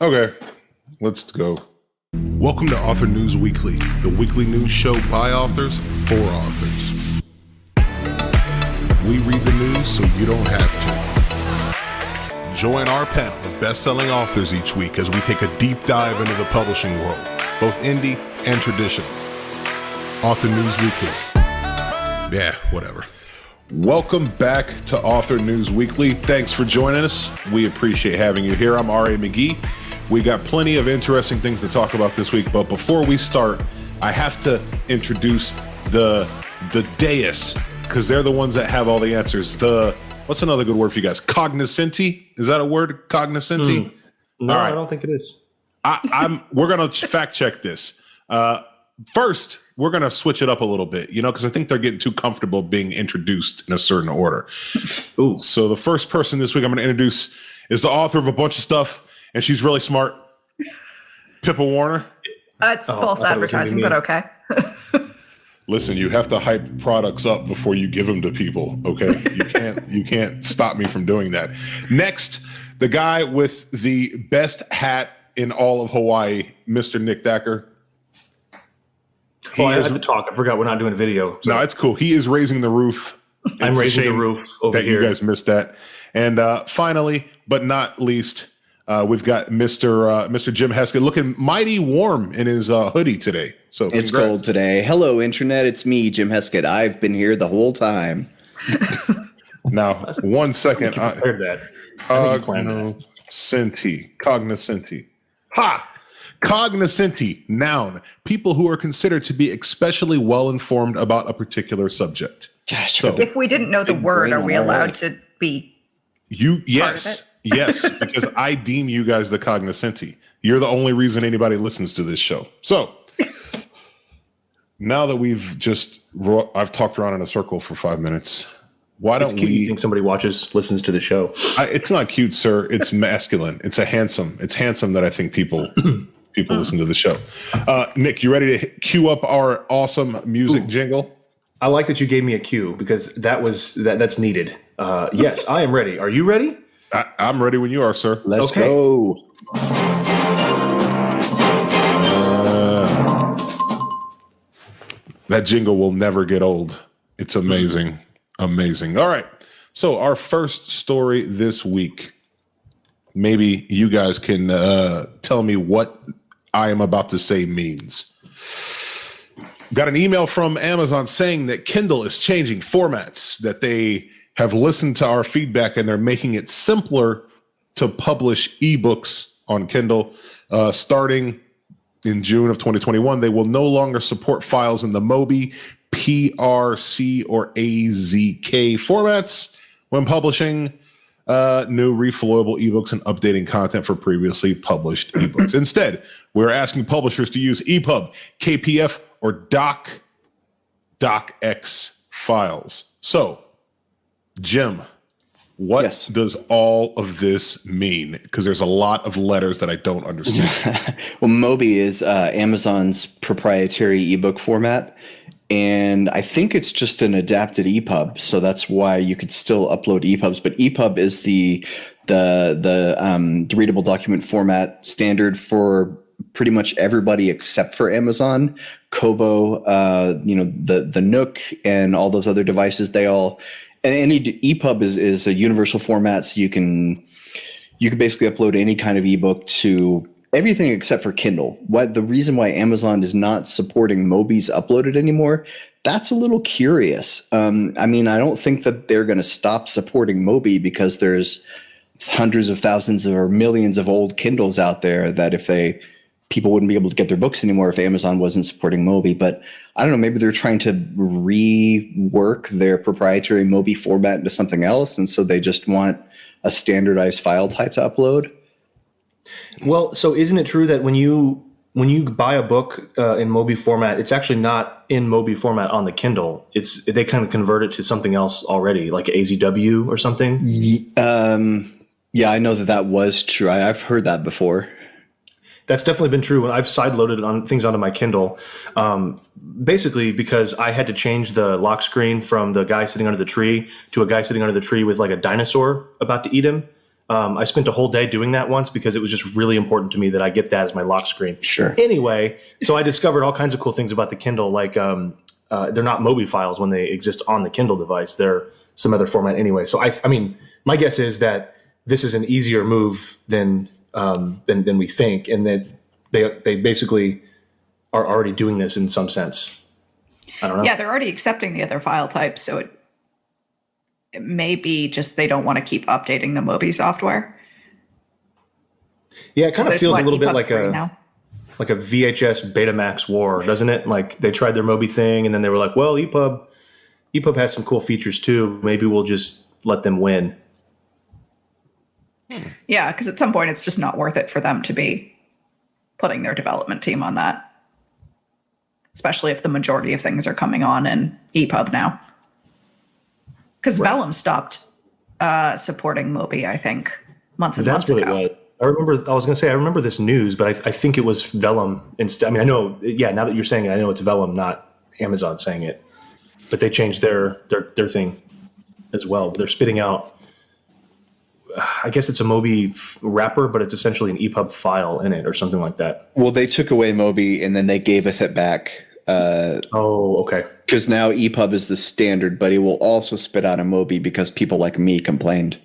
Okay, let's go. Welcome to Author News Weekly, the weekly news show by authors for authors. We read the news so you don't have to. Join our panel of best-selling authors each week as we take a deep dive into the publishing world, both indie and traditional. Author News Weekly. Yeah, whatever. Welcome back to Author News Weekly. Thanks for joining us. We appreciate having you here. I'm R.A. McGee. We got plenty of interesting things to talk about this week, but before we start, I have to introduce the dais, because they're the ones that have all the answers. What's another good word for you guys? Cognoscenti? Is that a word? Cognoscenti? No, right. I don't think it is. We're gonna fact check this. First, we're gonna switch it up a little bit, because I think they're getting too comfortable being introduced in a certain order. Ooh. So the first person this week I'm gonna introduce is the author of a bunch of stuff, and she's really smart. Pippa Warner. It's false advertising, but okay. Listen, you have to hype products up before you give them to people, okay? You can't stop me from doing that. Next, the guy with the best hat in all of Hawaii, Mr. Nick Thacker. I have to talk. I forgot we're not doing a video. So. No, it's cool. He is raising the roof. I'm raising the roof over here. You guys missed that. And finally, but not least, we've got Mr. Jim Heskett looking mighty warm in his hoodie today. So it's cold today. Hello, Internet. It's me, Jim Heskett. I've been here the whole time. Now, 1 second. I heard that. Cognoscenti. Ha! Cognoscenti, noun. People who are considered to be especially well-informed about a particular subject. So, if we didn't know the word, are we allowed to be Yes. Yes, because I deem you guys the cognoscenti. You're the only reason anybody listens to this show. So now that I've talked around in a circle for 5 minutes. Why don't we? You think somebody listens to the show? It's not cute, sir. It's masculine. It's handsome that I think people listen to the show. Nick, you ready to cue up our awesome music jingle? I like that you gave me a cue because that's needed. Yes, I am ready. Are you ready? I'm ready when you are, sir. Let's go. That jingle will never get old. It's amazing. Amazing. All right. So our first story this week, maybe you guys can tell me what I am about to say means. Got an email from Amazon saying that Kindle is changing formats, that they have listened to our feedback and they're making it simpler to publish eBooks on Kindle. Starting in June of 2021, they will no longer support files in the Mobi, PRC, or AZK formats when publishing new reflowable ebooks and updating content for previously published ebooks. Instead, we're asking publishers to use EPUB, KPF, or DOCX files. So, Jim, what does all of this mean? Because there's a lot of letters that I don't understand. Well, Mobi is Amazon's proprietary ebook format, and I think it's just an adapted EPUB, so that's why you could still upload EPUBs. But EPUB is the readable document format standard for pretty much everybody except for Amazon, Kobo, the Nook, and all those other devices. And any EPUB is a universal format, so you can basically upload any kind of ebook to everything except for Kindle. The reason why Amazon is not supporting Mobi's uploaded anymore, that's a little curious. I don't think that they're going to stop supporting Mobi because there's hundreds of thousands or millions of old Kindles out there that people wouldn't be able to get their books anymore if Amazon wasn't supporting Mobi. But I don't know, maybe they're trying to rework their proprietary Mobi format into something else, and so they just want a standardized file type to upload. Well, so isn't it true that when you buy a book in Mobi format, it's actually not in Mobi format on the Kindle? They kind of convert it to something else already, like AZW or something? Yeah, I know that was true. I've heard that before. That's definitely been true when I've sideloaded things onto my Kindle, basically because I had to change the lock screen from the guy sitting under the tree to a guy sitting under the tree with like a dinosaur about to eat him. I spent a whole day doing that once because it was just really important to me that I get that as my lock screen. Sure. Anyway, so I discovered all kinds of cool things about the Kindle, like they're not Mobi files when they exist on the Kindle device. They're some other format anyway. So I mean, my guess is that this is an easier move than we think, and that they basically are already doing this in some sense. I don't know. Yeah, they're already accepting the other file types, so it may be just they don't want to keep updating the Mobi software. Yeah, it kind of feels a little bit like now. like a VHS Betamax war, doesn't it? Like they tried their Mobi thing, and then they were like, "Well, EPUB has some cool features too. Maybe we'll just let them win." Yeah, because at some point it's just not worth it for them to be putting their development team on that, especially if the majority of things are coming on in EPUB now. Because Vellum stopped supporting Mobi, I think, months and months ago. That's what it was. I remember this news, but I think it was Vellum instead. I mean, I know, yeah, now that you're saying it, I know it's Vellum, not Amazon saying it. But they changed their thing as well. They're spitting out, I guess it's a Mobi wrapper, but it's essentially an EPUB file in it or something like that. Well, they took away Mobi and then they gaveth it back. Okay. Because now EPUB is the standard, but it will also spit out a Mobi because people like me complained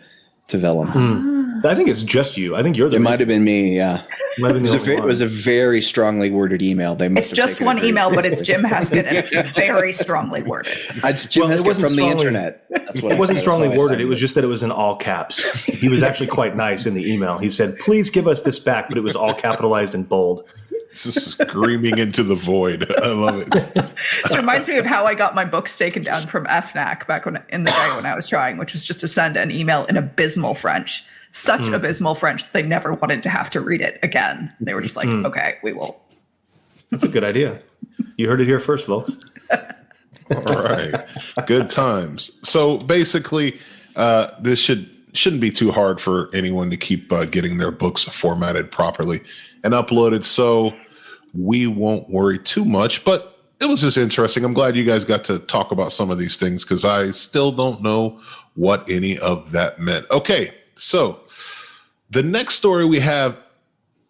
to Vellum. I think it's just you. I think you're the It might have been me, yeah. It was a very strongly worded email. It's just one email, but it's Jim Heskett, and it's very strongly worded. It's Jim Heskett from the internet. That's what it wasn't strongly worded. It was just that it was in all caps. He was actually quite nice in the email. He said, "Please give us this back," but it was all capitalized and bold. Just screaming into the void. I love it. This reminds me of how I got my books taken down from FNAC back in the day when I was trying, which was just to send an email in abysmal French. Such abysmal French that they never wanted to have to read it again. They were just like, okay, we will. That's a good idea. You heard it here first, folks. All right. Good times. So basically, this shouldn't be too hard for anyone to keep getting their books formatted properly and uploaded. So we won't worry too much, but it was just interesting. I'm glad you guys got to talk about some of these things because I still don't know what any of that meant. Okay. So the next story we have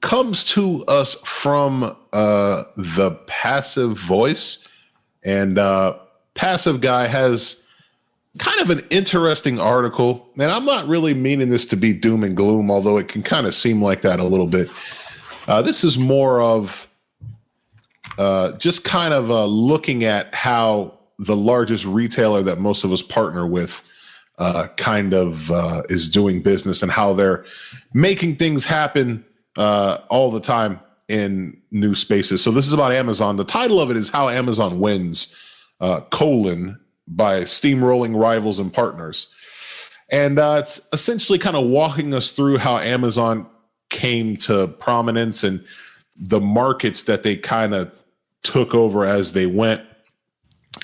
comes to us from the Passive Voice, and Passive Guy has kind of an interesting article. And I'm not really meaning this to be doom and gloom, although it can kind of seem like that a little bit. This is more of just kind of looking at how the largest retailer that most of us partner with is doing business and how they're making things happen all the time in new spaces. So this is about Amazon. The title of it is How Amazon Wins, by Steamrolling Rivals and Partners. And it's essentially kind of walking us through how Amazon came to prominence and the markets that they kind of took over as they went.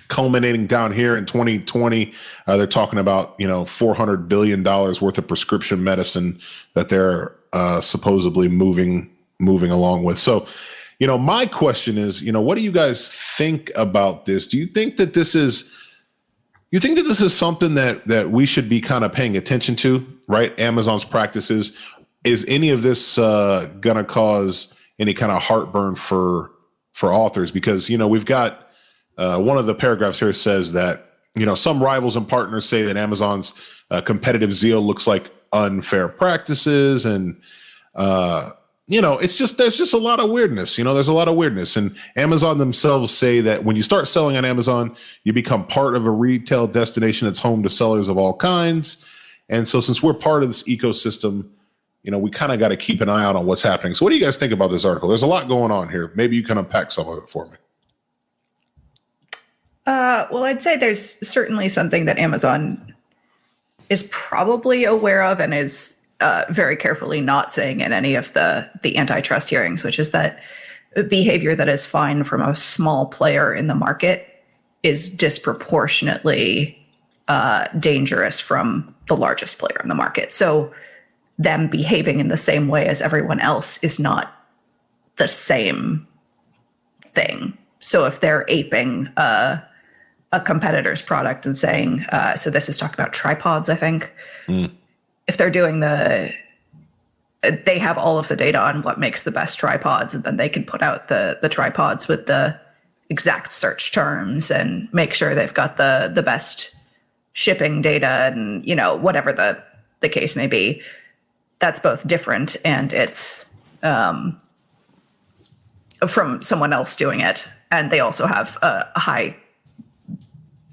Culminating down here in 2020, they're talking about $400 billion worth of prescription medicine that they're supposedly moving along with. So, my question is, what do you guys think about this? Do you think that this is something that we should be kind of paying attention to, right? Amazon's practices. Is any of this going to cause any kind of heartburn for authors? Because we've got. One of the paragraphs here says that, some rivals and partners say that Amazon's competitive zeal looks like unfair practices. And, there's just a lot of weirdness. There's a lot of weirdness. And Amazon themselves say that when you start selling on Amazon, you become part of a retail destination that's home to sellers of all kinds. And so since we're part of this ecosystem, we kind of got to keep an eye out on what's happening. So what do you guys think about this article? There's a lot going on here. Maybe you can unpack some of it for me. Well, I'd say there's certainly something that Amazon is probably aware of and is very carefully not saying in any of the antitrust hearings, which is that behavior that is fine from a small player in the market is disproportionately dangerous from the largest player in the market. So them behaving in the same way as everyone else is not the same thing. So if they're aping a competitor's product and saying, so this is talking about tripods, I think. If they're doing the they have all of the data on what makes the best tripods, and then they can put out the tripods with the exact search terms and make sure they've got the best shipping data and, you know, whatever the case may be. That's both different, and it's from someone else doing it. And they also have a high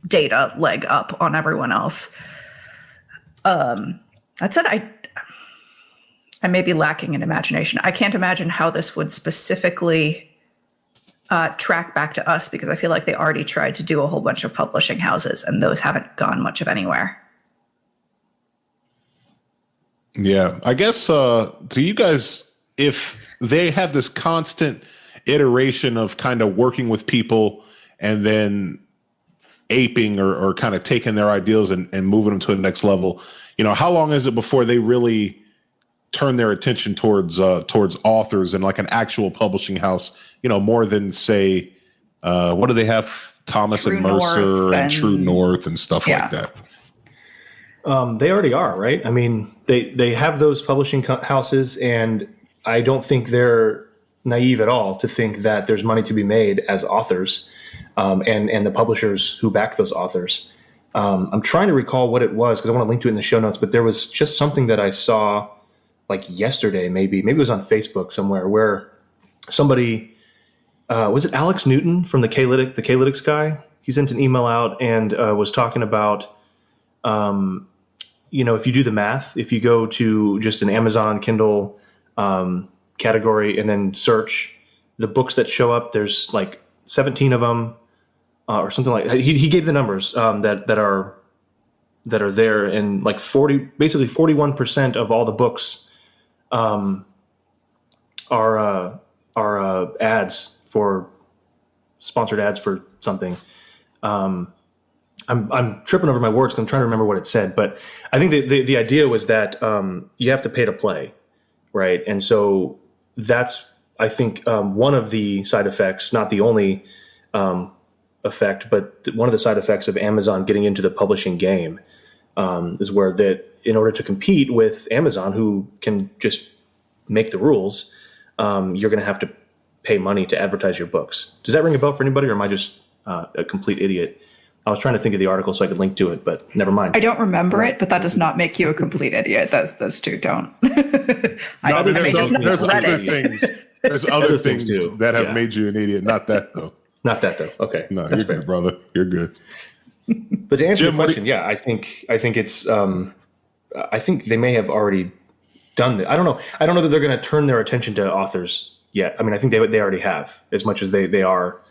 data leg up on everyone else. That said, I may be lacking in imagination. I can't imagine how this would specifically track back to us, because I feel like they already tried to do a whole bunch of publishing houses, and those haven't gone much of anywhere. Yeah, I guess, do you guys, if they have this constant iteration of kind of working with people and then aping or kind of taking their ideals and moving them to the next level, you know, how long is it before they really turn their attention towards authors and like an actual publishing house, you know, more than, say, what do they have? Thomas True and Mercer North and True North and stuff yeah. like that. They already are, right? I mean, they have those publishing houses, and I don't think they're naive at all to think that there's money to be made as authors, and the publishers who back those authors. I'm trying to recall what it was, because I want to link to it in the show notes, but there was just something that I saw like yesterday, maybe it was on Facebook somewhere, where somebody, was it Alex Newton from the K-Lytics guy? He sent an email out and was talking about, you know, if you do the math, if you go to just an Amazon Kindle category and then search the books that show up, there's like 17 of them or something like that. He gave the numbers that are there, and like 41% of all the books are ads, for sponsored ads for something. I'm tripping over my words because I'm trying to remember what it said, but I think the idea was that you have to pay to play, right? And so that's, I think, one of the side effects, not the only effect, but one of the side effects of Amazon getting into the publishing game is where that in order to compete with Amazon, who can just make the rules, you're going to have to pay money to advertise your books. Does that ring a bell for anybody, or am I just a complete idiot? I was trying to think of the article so I could link to it, but never mind. I don't remember it, but that does not make you a complete idiot. Those two don't. There's other things too that have made you an idiot. Not that though. Not that though. Okay, no, that's you're fair, good, brother. You're good. But to answer Jim, your question, I think it's. I think they may have already done that. I don't know. I don't know that they're going to turn their attention to authors yet. I mean, I think they already have, as much as they are,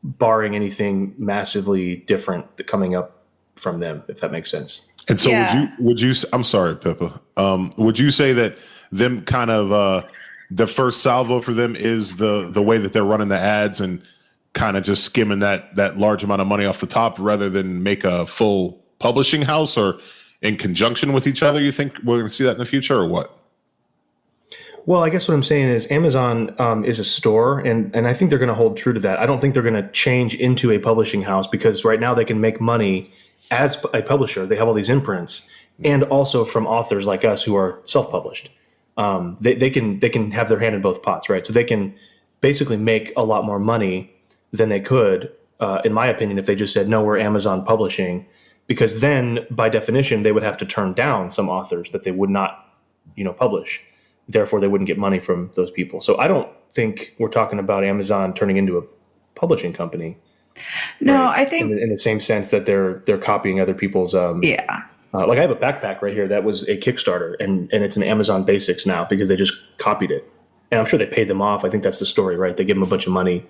barring anything massively different coming up from them, if that makes sense. And so would you, I'm sorry, Pippa, would you say that them kind of, the first salvo for them is the way that they're running the ads and kind of just skimming that large amount of money off the top rather than make a full publishing house, or in conjunction with each other? You think we're going to see that in the future, or what? Well, I guess what I'm saying is Amazon is a store, and I think they're going to hold true to that. I don't think they're going to change into a publishing house, because right now they can make money as a publisher. They have all these imprints, and also from authors like us who are self-published. They can have their hand in both pots, right? So they can basically make a lot more money than they could, in my opinion, if they just said, no, we're Amazon publishing, because then by definition they would have to turn down some authors that they would not, publish. Therefore, they wouldn't get money from those people. So I don't think we're talking about Amazon turning into a publishing company. No, right? I think in the same sense that they're copying other people's. Like I have a backpack right here that was a Kickstarter, and it's an Amazon Basics now because they just copied it. And I'm sure they paid them off. I think that's the story, right? They give them a bunch of money.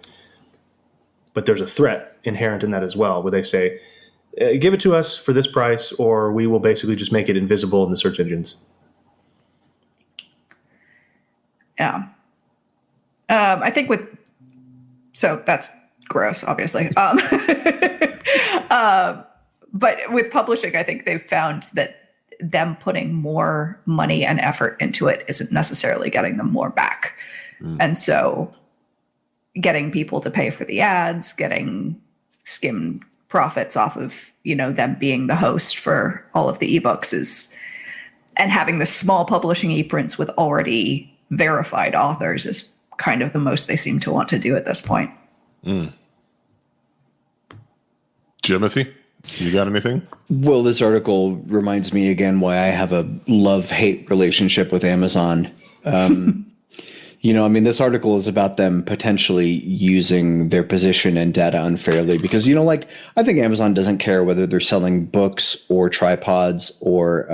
But there's a threat inherent in that as well, where they say, give it to us for this price, or we will basically just make it invisible in the search engines. Yeah. I think so that's gross, obviously. But with publishing, I think they've found that them putting more money and effort into it isn't necessarily getting them more back. And so getting people to pay for the ads, getting skim profits off of, them being the host for all of the ebooks and having the small publishing e-prints with already verified authors is kind of the most they seem to want to do at this point. Jimothy, you got anything? Well, this article reminds me again why I have a love-hate relationship with Amazon. This article is about them potentially using their position and data unfairly because, I think Amazon doesn't care whether they're selling books or tripods or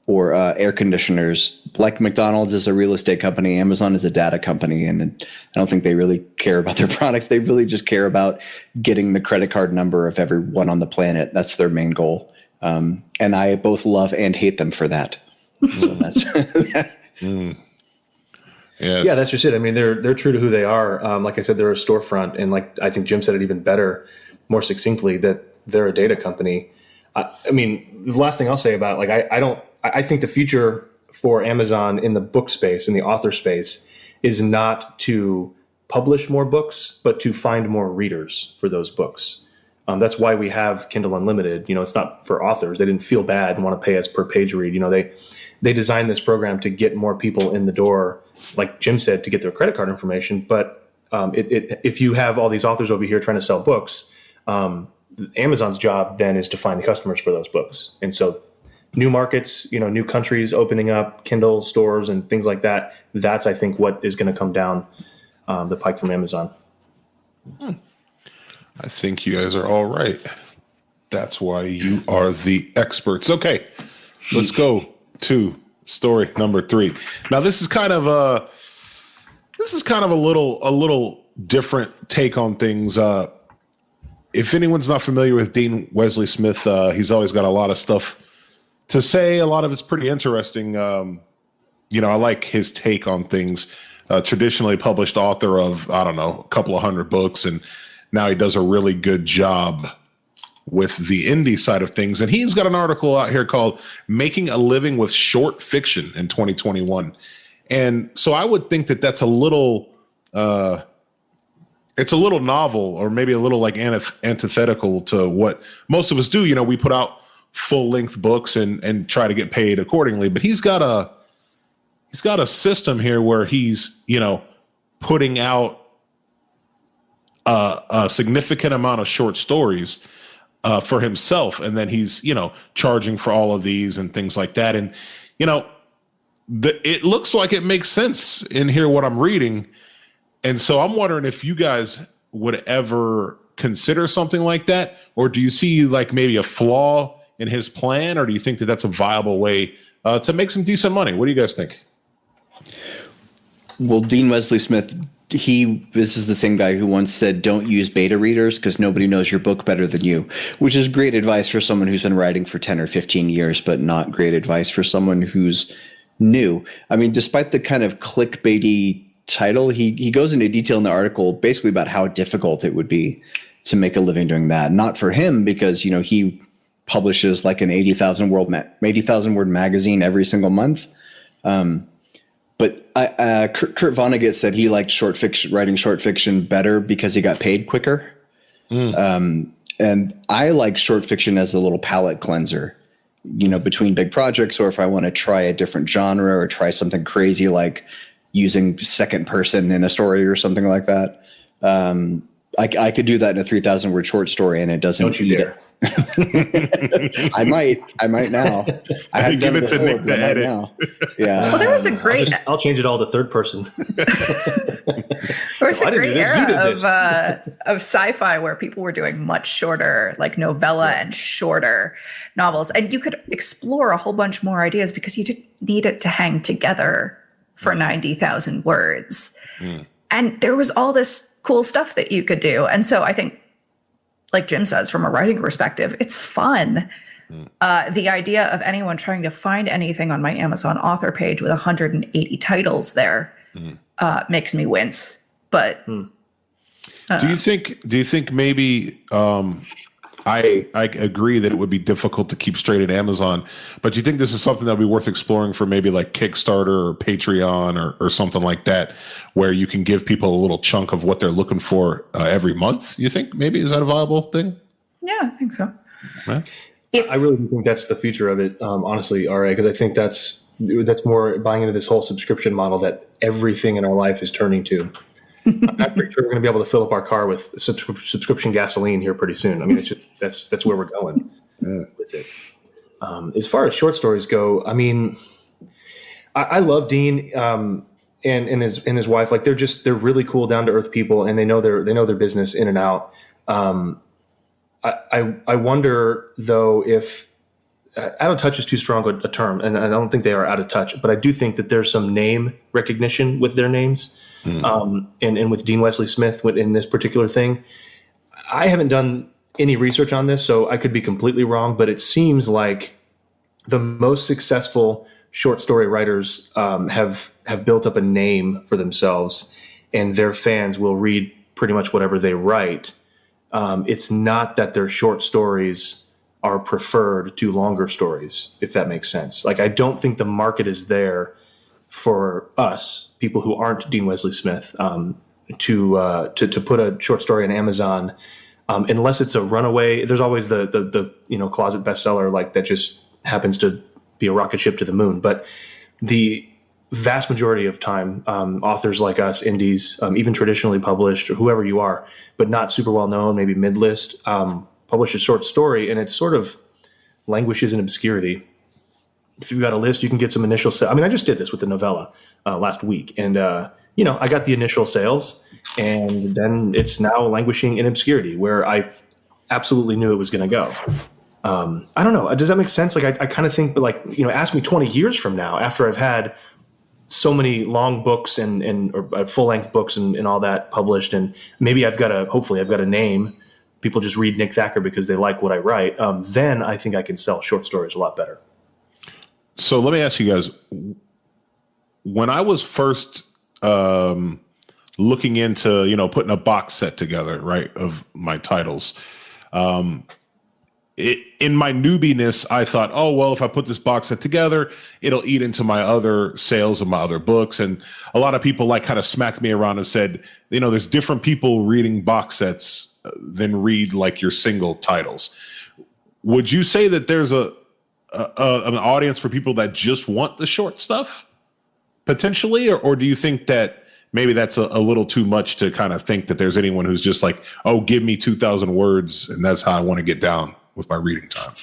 air conditioners. Like McDonald's is a real estate company, Amazon is a data company, and I don't think they really care about their products. They really just care about getting the credit card number of everyone on the planet. That's their main goal. And I both love and hate them for that. So that's Yes. Yeah, that's just it. I mean, they're true to who they are. Like I said, they're a storefront, and like I think Jim said it even better, more succinctly, that they're a data company. I mean, the last thing I'll say about I think the future for Amazon in the book space, in the author space, is not to publish more books, but to find more readers for those books. That's why we have Kindle Unlimited. It's not for authors. They didn't feel bad and want to pay us per page read. They designed this program to get more people in the door, like Jim said, to get their credit card information. But if you have all these authors over here trying to sell books, Amazon's job then is to find the customers for those books. And so new markets, new countries opening up, Kindle stores and things like that. That's, I think, what is going to come down the pike from Amazon. I think you guys are all right. That's why you are the experts. Okay, let's go to story number 3. Now, this is kind of a little different take on things. If anyone's not familiar with Dean Wesley Smith, he's always got a lot of stuff to say. A lot of it's pretty interesting. I like his take on things. Traditionally published author of, a couple of hundred books, and now he does a really good job with the indie side of things. And he's got an article out here called Making a Living with Short Fiction in 2021. And so I would think that that's a little, it's a little novel, or maybe a little like antithetical to what most of us do. We put out full length books and try to get paid accordingly, but he's got a system here where he's, putting out a significant amount of short stories for himself. And then he's, charging for all of these and things like that. And, it looks like it makes sense in here, what I'm reading. And so I'm wondering if you guys would ever consider something like that, or do you see like maybe a flaw in his plan, or do you think that that's a viable way to make some decent money? What do you guys think? Well, Dean Wesley Smith, this is the same guy who once said, don't use beta readers because nobody knows your book better than you, which is great advice for someone who's been writing for 10 or 15 years, but not great advice for someone who's new. I mean, despite the kind of clickbaity title, he goes into detail in the article basically about how difficult it would be to make a living doing that. Not for him because, he publishes like an 80,000 word magazine every single month. But Kurt Vonnegut said he liked writing short fiction better because he got paid quicker. And I like short fiction as a little palate cleanser, between big projects, or if I want to try a different genre or try something crazy like using second person in a story or something like that. I could do that in a 3,000 word short story, and it doesn't. Don't you dare. I might now. I haven't Give done it to before, Nick to edit. now. Yeah. Well, there was a great I'll change it all to third person. there was No, a I didn't great do this. You did era this. of sci-fi where people were doing much shorter, like novella and shorter novels, and you could explore a whole bunch more ideas because you didn't need it to hang together for 90,000 words. And there was all this cool stuff that you could do. And so I think, like Jim says, from a writing perspective, it's fun. The idea of anyone trying to find anything on my Amazon author page with 180 titles there makes me wince. But do you think maybe I agree that it would be difficult to keep straight at Amazon, but do you think this is something that would be worth exploring for maybe like Kickstarter or Patreon or something like that, where you can give people a little chunk of what they're looking for every month? You think maybe, is that a viable thing? yeah, I think so. Right? I really do think that's the future of it, honestly, RA, because I think that's more buying into this whole subscription model that everything in our life is turning to. I'm pretty sure we're going to be able to fill up our car with subscription gasoline here pretty soon. I mean, it's just that's where we're going with it. As far as short stories go, I mean, I love Dean and his wife. Like they're really cool, down to earth people, and they know their business in and out. I wonder though if out of touch is too strong a term, and I don't think they are out of touch, but I do think that there's some name recognition with their names, and with Dean Wesley Smith in this particular thing. I haven't done any research on this, so I could be completely wrong, but it seems like the most successful short story writers have built up a name for themselves, and their fans will read pretty much whatever they write. It's not that their short stories are preferred to longer stories, if that makes sense. Like, I don't think the market is there for us, people who aren't Dean Wesley Smith, to put a short story on Amazon, unless it's a runaway. There's always the closet bestseller, like that just happens to be a rocket ship to the moon. But the vast majority of time, authors like us, indies, even traditionally published, or whoever you are, but not super well known, maybe mid-list, publish a short story, and it sort of languishes in obscurity. If you've got a list, you can get some initial sales. I mean, I just did this with the novella last week, and I got the initial sales, and then it's now languishing in obscurity, where I absolutely knew it was going to go. I don't know. Does that make sense? Like, I kind of think, but ask me 20 years from now, after I've had so many long books or full length books and all that published, and maybe hopefully I've got a name. People just read Nick Thacker because they like what I write. Then I think I can sell short stories a lot better. So let me ask you guys, when I was first looking into, putting a box set together, right, of my titles, in my newbiness, I thought, oh, well, if I put this box set together, it'll eat into my other sales of my other books. And a lot of people kind of smacked me around and said, there's different people reading box sets than read your single titles. Would you say that there's an audience for people that just want the short stuff potentially? Or do you think that maybe that's a little too much to kind of think that there's anyone who's just like, oh, give me 2,000 words and that's how I want to get down with my reading time?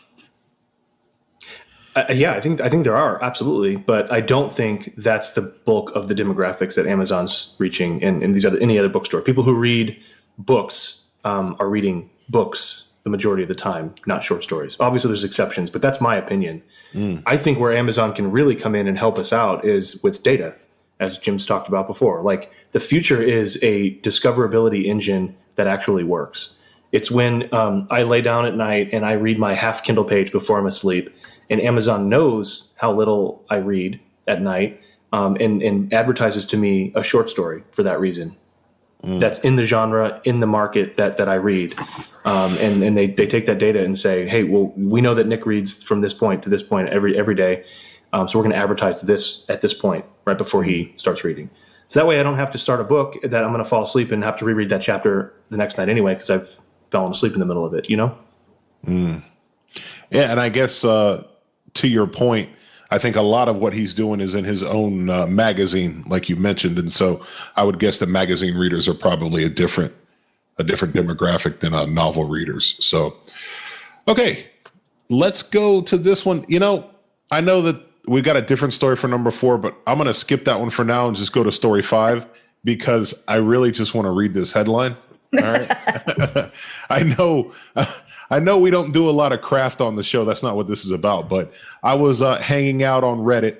Yeah, I think there are, absolutely, but I don't think that's the bulk of the demographics that Amazon's reaching in any other bookstore. People who read books are reading books the majority of the time, not short stories. Obviously, there's exceptions, but that's my opinion. I think where Amazon can really come in and help us out is with data, as Jim's talked about before. Like, the future is a discoverability engine that actually works. It's when I lay down at night and I read my half Kindle page before I'm asleep, and Amazon knows how little I read at night, and advertises to me a short story for that reason. That's in the genre, in the market that I read. And they take that data and say, hey, well, we know that Nick reads from this point to this point every day. So we're going to advertise this at this point right before he starts reading. So that way I don't have to start a book that I'm going to fall asleep and have to reread that chapter the next night anyway, because I've fallen asleep in the middle of it, Yeah, and I guess to your point, I think a lot of what he's doing is in his own magazine, like you mentioned. And so I would guess that magazine readers are probably a different demographic than novel readers. So, okay, let's go to this one. I know that we've got a different story for number 4, but I'm going to skip that one for now and just go to story 5 because I really just want to read this headline. All right. I know we don't do a lot of craft on the show. That's not what this is about. But I was hanging out on Reddit,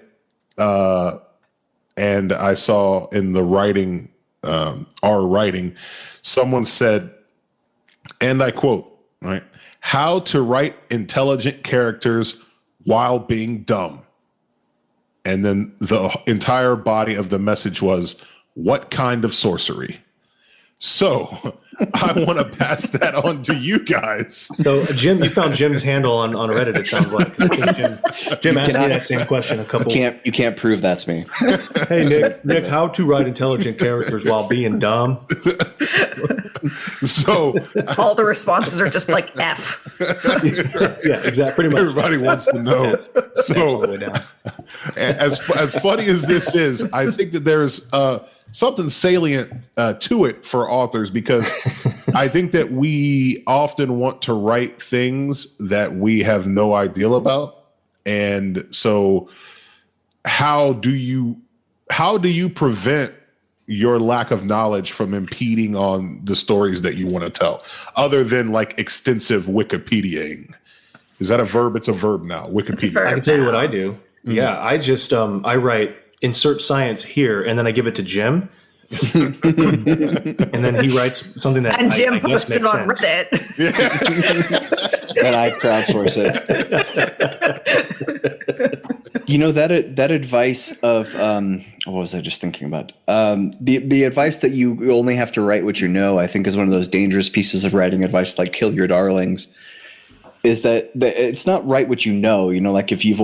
and I saw in the writing, our writing, someone said, and I quote, right, "How to write intelligent characters while being dumb." And then the entire body of the message was, "What kind of sorcery?" So I want to pass that on to you guys. So Jim, you found Jim's handle on Reddit. It sounds like 'cause I think Jim asked me that same question a couple. You can't prove that's me. Hey Nick, how to write intelligent characters while being dumb? So All the responses are just like F. Yeah, exactly. Pretty much. everybody wants to know. All the way So down. as funny as this is, I think that there's something salient to it for authors, because I think that we often want to write things that we have no idea about. And so how do you prevent your lack of knowledge from impeding on the stories that you want to tell, other than like extensive Wikipediaing? Is that a verb? It's a verb now. Wikipedia. I can tell you what I do. Yeah, I just I write insert science here, and then I give it to Jim, and then he writes something that And Jim I guess posted makes on sense. Reddit. And I crowdsource it. You know, that advice of what was I just thinking about? The advice that you only have to write what you know, I think, is one of those dangerous pieces of writing advice, like kill your darlings. Is that it's not write what you know. You know, like if you've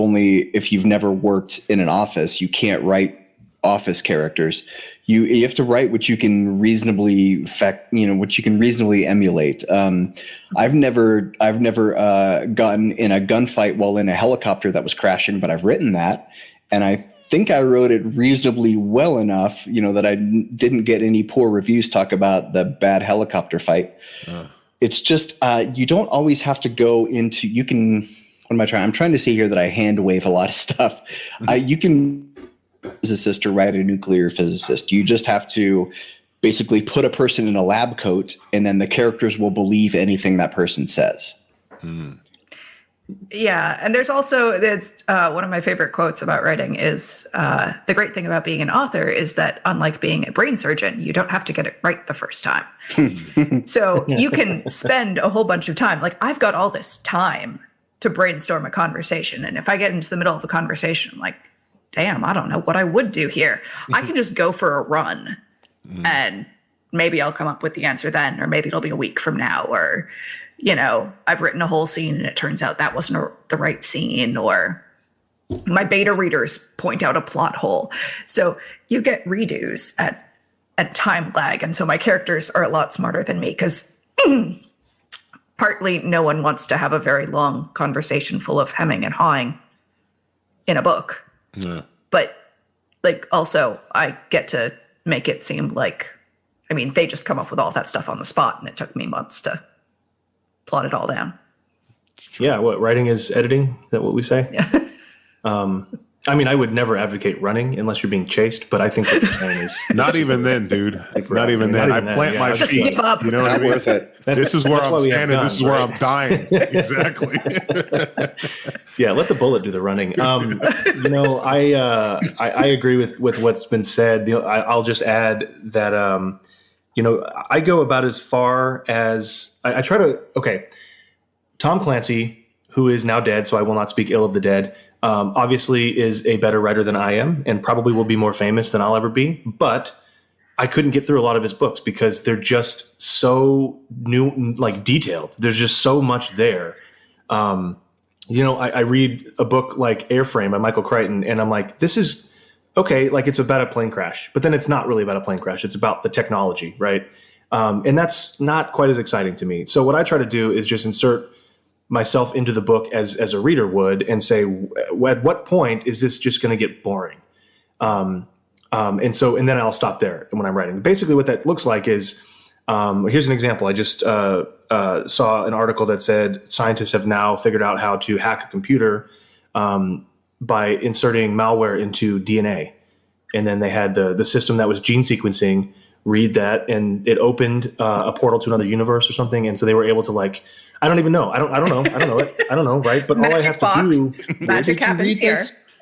never worked in an office, you can't write office characters. You have to write what you can reasonably what you can reasonably emulate. I've never gotten in a gunfight while in a helicopter that was crashing, but I've written that, and I think I wrote it reasonably well enough, that I didn't get any poor reviews talk about the bad helicopter fight. It's just you don't always have to go into. You can. What am I trying? I'm trying to see here that I hand wave a lot of stuff. You can physicist or write a nuclear physicist. You just have to basically put a person in a lab coat, and then the characters will believe anything that person says. Yeah, and there's also one of my favorite quotes about writing is the great thing about being an author is that unlike being a brain surgeon, you don't have to get it right the first time. So you can spend a whole bunch of time. Like, I've got all this time to brainstorm a conversation, and if I get into the middle of a conversation, I'm like, damn, I don't know what I would do here. I can just go for a run, and maybe I'll come up with the answer then, or maybe it'll be a week from now, or I've written a whole scene and it turns out that wasn't the right scene, or my beta readers point out a plot hole. So you get redos at time lag. And so my characters are a lot smarter than me because partly no one wants to have a very long conversation full of hemming and hawing in a book. Yeah. But also I get to make it seem like, they just come up with all that stuff on the spot and it took me months to plot it all down. Yeah, what writing is editing? Is that what we say? Yeah. I would never advocate running unless you're being chased, but I think what you're saying is not even then, dude. Not even then. I plant my Just feet. give up. You know what I mean? Worth it. This is where I'm standing. This is where I'm dying. Exactly. Yeah, let the bullet do the running. I agree with what's been said. I'll just add that I go about as far as I try to. Okay, Tom Clancy, who is now dead, so I will not speak ill of the dead. Obviously, is a better writer than I am, and probably will be more famous than I'll ever be. But I couldn't get through a lot of his books because they're just so detailed. There's just so much there. I read a book like Airframe by Michael Crichton, and I'm like, this is okay. Like, it's about a plane crash, but then it's not really about a plane crash. It's about the technology, right? And that's not quite as exciting to me. So what I try to do is just insert myself into the book as a reader would and say, at what point is this just going to get boring? And then I'll stop there when I'm writing. Basically what that looks like is, here's an example. I just saw an article that said scientists have now figured out how to hack a computer by inserting malware into DNA. And then they had the system that was gene sequencing read that, and it opened a portal to another universe or something. And so they were able to I don't even know. I don't know it. I don't know. Right. But Magic all I have to do. Magic happens here.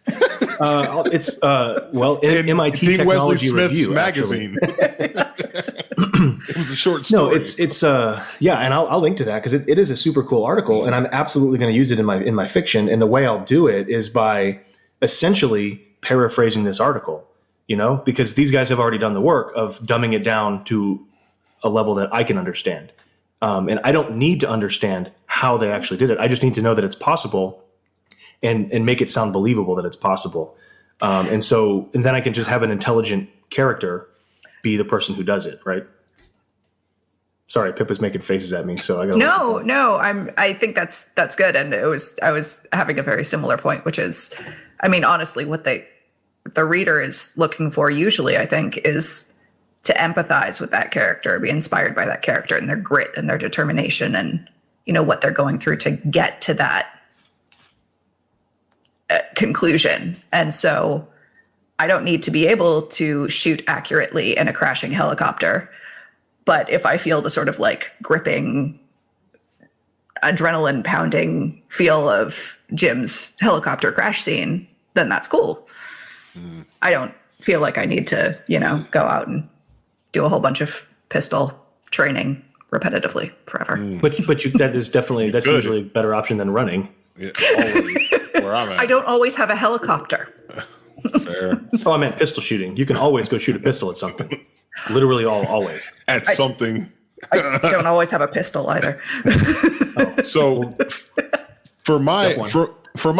It's MIT Dean Technology Wesley Smith's Review magazine. It was a short story. No, it's and I'll link to that because it is a super cool article, and I'm absolutely going to use it in my fiction. And the way I'll do it is by essentially paraphrasing this article, because these guys have already done the work of dumbing it down to a level that I can understand. And I don't need to understand how they actually did it. I just need to know that it's possible and make it sound believable that it's possible. And then I can just have an intelligent character be the person who does it, right? Sorry, Pippa's making faces at me, so I got No. I think that's good, and I was having a very similar point, which is, I mean, honestly, what the reader is looking for usually, I think, is to empathize with that character, be inspired by that character and their grit and their determination, and what they're going through to get to that conclusion. And so, I don't need to be able to shoot accurately in a crashing helicopter. But if I feel the sort of like gripping, adrenaline pounding feel of Jim's helicopter crash scene, then that's cool. I don't feel like I need to, go out and do a whole bunch of pistol training repetitively forever. But that's usually a better option than running. Yeah, always where I'm at. I don't always have a helicopter. Fair. Oh, I meant pistol shooting. You can always go shoot a pistol at something. Literally always. At something. I don't always have a pistol either. So for my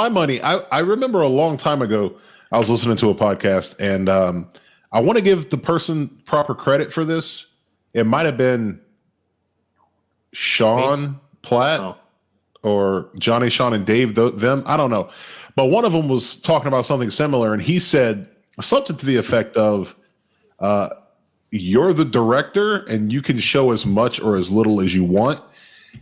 money, I remember a long time ago, I was listening to a podcast, and I want to give the person proper credit for this. It might have been Sean Platt or Johnny, Sean, and Dave, them. I don't know. But one of them was talking about something similar, and he said something to the effect of, you're the director and you can show as much or as little as you want.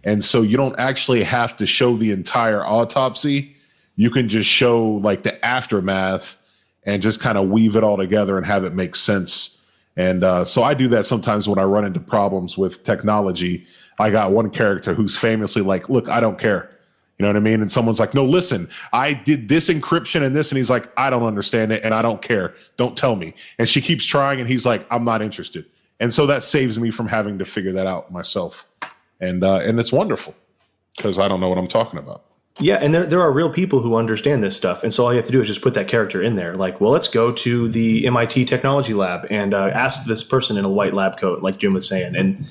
And so you don't actually have to show the entire autopsy. You can just show like the aftermath and just kind of weave it all together and have it make sense. And so I do that sometimes when I run into problems with technology. I got one character who's famously like, look, I don't care. You know what I mean? And someone's like, no, listen, I did this encryption and this. And he's like, I don't understand it and I don't care. Don't tell me. And she keeps trying and he's like, I'm not interested. And so that saves me from having to figure that out myself. And it's wonderful because I don't know what I'm talking about. Yeah, and there are real people who understand this stuff. And so all you have to do is just put that character in there. Like, well, let's go to the MIT technology lab and ask this person in a white lab coat, like Jim was saying. And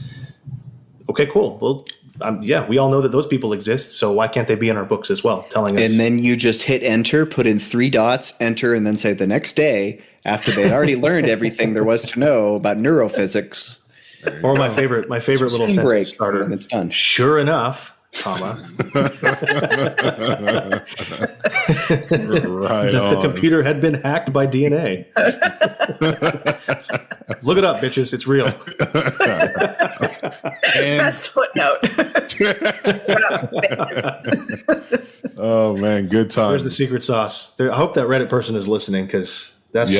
okay, cool. Well, yeah, we all know that those people exist, so why can't they be in our books as well, telling us? And then you just hit enter, put in 3 dots, enter, and then say the next day, after they'd already learned everything there was to know about neurophysics. Or my favorite little sentence starter. And it's done. Sure enough, comma. The computer had been hacked by DNA. Look it up, bitches. It's real. Best footnote. Oh man, good time. Where's the secret sauce? I hope that Reddit person is listening because that's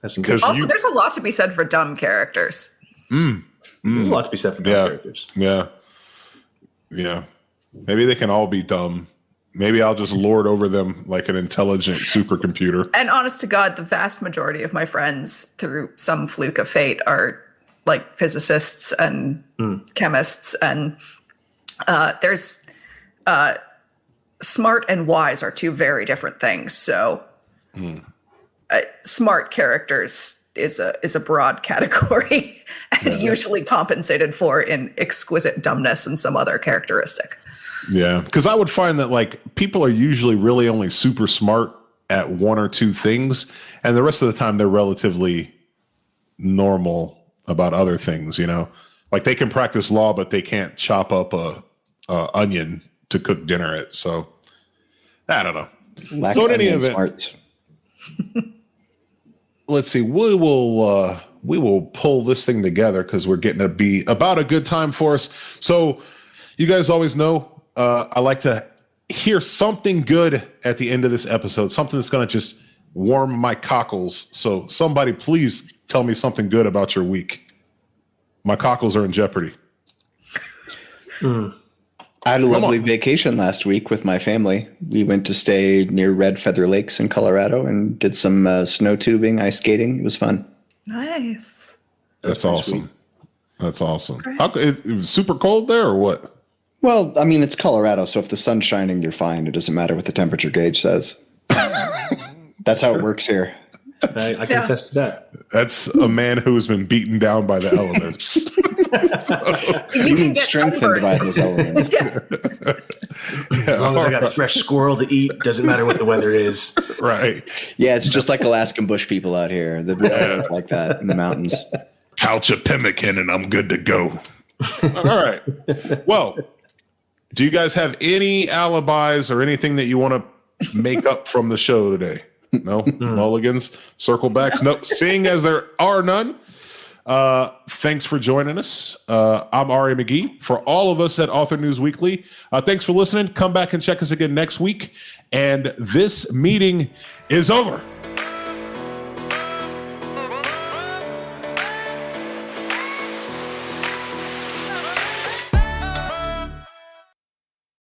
some good. Also, there's a lot to be said for dumb characters. There's a lot to be said for dumb characters. Yeah. Maybe they can all be dumb. Maybe I'll just lord over them like an intelligent supercomputer. And honest to God, the vast majority of my friends, through some fluke of fate, are like physicists and chemists. And there's smart and wise are 2 very different things. So smart characters is a broad category and usually compensated for in exquisite dumbness and some other characteristic. Yeah, because I would find that like people are usually really only super smart at 1 or 2 things, and the rest of the time they're relatively normal about other things. Like they can practice law, but they can't chop up a onion to cook dinner at. So I don't know. So in any event, smarts. Let's see. We will pull this thing together because we're getting to be about a good time for us. So you guys always know I like to hear something good at the end of this episode, something that's going to just warm my cockles. So somebody please tell me something good about your week. My cockles are in jeopardy. I had a lovely vacation last week with my family. We went to stay near Red Feather Lakes in Colorado and did some snow tubing, ice skating. It was fun. Nice. That's awesome. Sweet. That's awesome. It was super cold there or what? Well, I mean, it's Colorado, so if the sun's shining, you're fine. It doesn't matter what the temperature gauge says. That's how it works here. I can attest to that. That's a man who has been beaten down by the elements. You can get strengthened by those elements. As long as I got a fresh squirrel to eat, doesn't matter what the weather is. Right. Yeah, it's just like Alaskan bush people out here. They're like that in the mountains. Pouch of pemmican and I'm good to go. All right. Well, do you guys have any alibis or anything that you want to make up from the show today? No? Mulligans? Circlebacks? No. Seeing as there are none, thanks for joining us. I'm Ari McGee. For all of us at Author News Weekly, thanks for listening. Come back and check us again next week. And this meeting is over.